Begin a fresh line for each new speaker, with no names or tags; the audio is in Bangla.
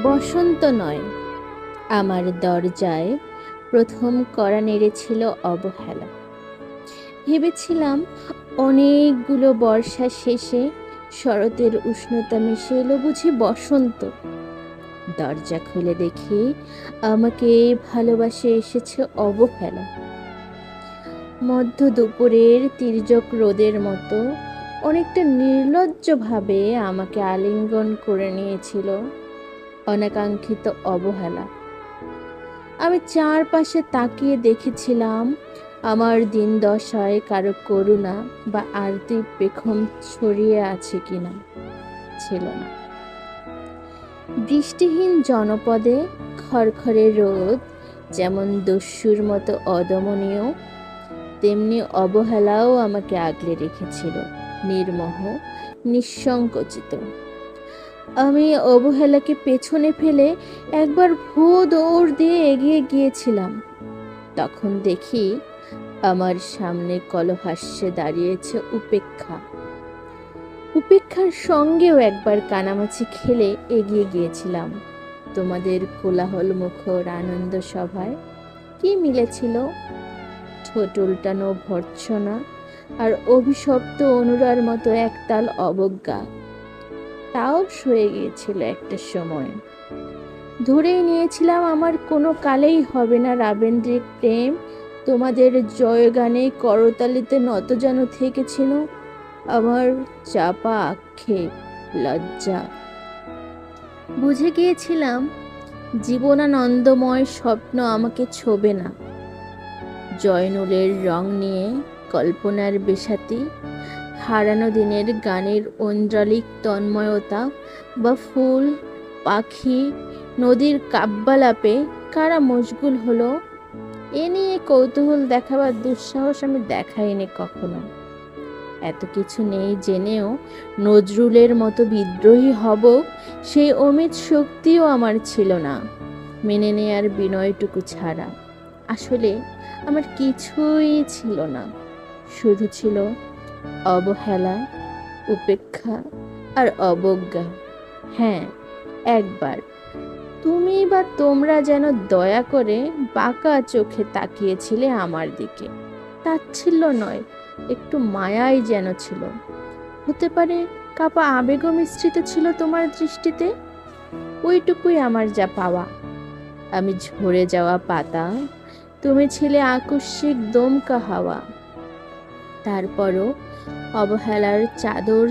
বসন্ত নয়, আমার দরজায় প্রথম কড়া নেড়েছিল অবহেলা। ভেবেছিলাম অনেকগুলো বর্ষা শেষে শরতের উষ্ণতা মিশে এলো বুঝি বসন্ত। দরজা খুলে দেখি আমাকে ভালোবাসে এসেছে অবহেলা। মধ্য দুপুরের তির্যক রোদের মতো অনেকটা নির্লজ্জভাবে আমাকে আলিঙ্গন করে নিয়েছিল অনাকাঙ্ক্ষিত অবহেলা। আমি চারপাশে তাকিয়ে দেখেছিলাম আমার দিন দশায় কারো করুণা বা আরতি পেখম ছড়িয়ে আছে কিনা। ছিল না। বৃষ্টিহীন জনপদে খড়খড়ে রোদ যেমন দস্যুর মতো অদমনীয়, তেমনি অবহেলাও আমাকে আগলে রেখেছিল নির্মোহ, নিঃসংকোচিত। আমি অবহেলাকে পেছনে ফেলে একবার ভো দৌড় দিয়ে এগিয়ে গিয়েছিলাম। তখন দেখি আমার সামনে কলহাস্যে দাঁড়িয়েছে উপেক্ষা। উপেক্ষার সঙ্গেও একবার কানামাছি খেলে এগিয়ে গিয়েছিলাম তোমাদের কোলাহল মুখর আনন্দ সভায়। কি মিলেছিল? ঠোঁট উল্টানো ভর্ৎসনা আর অভিশপ্ত অনুরার মতো একতাল অবজ্ঞা। তাও সয়ে গিয়েছিল একটা সময়। ধরেই নিয়েছিলাম আমার কোনো কালেই হবে না রাবেন্দ্রিক প্রেম। তোমাদের জয়গানে করতালিতে নত যেন থেকেছিল আমার চাপা আক্ষেপ, লজ্জা। বুঝে গিয়েছিলাম জীবনানন্দময় স্বপ্ন আমাকে ছোবে না। জয়নুলের রং নিয়ে কল্পনার বেসাতি, হারানো দিনের গানের ঐন্দ্রালিক তন্ময়তা বা ফুল, পাখি, নদীর কাব্যালাপে কারা মশগুল হলো, এ নিয়ে কৌতূহল দেখাবার দুঃসাহস আমি দেখাইনি কখনো। এত কিছু নেই জেনেও নজরুলের মতো বিদ্রোহী হব সেই অমিত শক্তিও আমার ছিল না, মেনে নেয়ার বিনয়টুকু ছাড়া। আসলে আমার কিছুই ছিল না, শুধু ছিল অবহেলা, উপেক্ষা আর অবজ্ঞা। হ্যাঁ, একবার তুমি বা তোমরা যেন দয়া করে বাঁকা চোখে তাকিয়েছিলে আমার দিকে। তাচ্ছিল্য নয়, একটু মায়াই যেন ছিল। হতে পারে কাপা আবেগও মিশ্রিত ছিল তোমার দৃষ্টিতে। ওইটুকুই আমার যা পাওয়া। আমি ঝরে যাওয়া পাতা, তুমি ছিলে আকস্মিক দমকা হাওয়া। তারপরও অবহেলার চাদর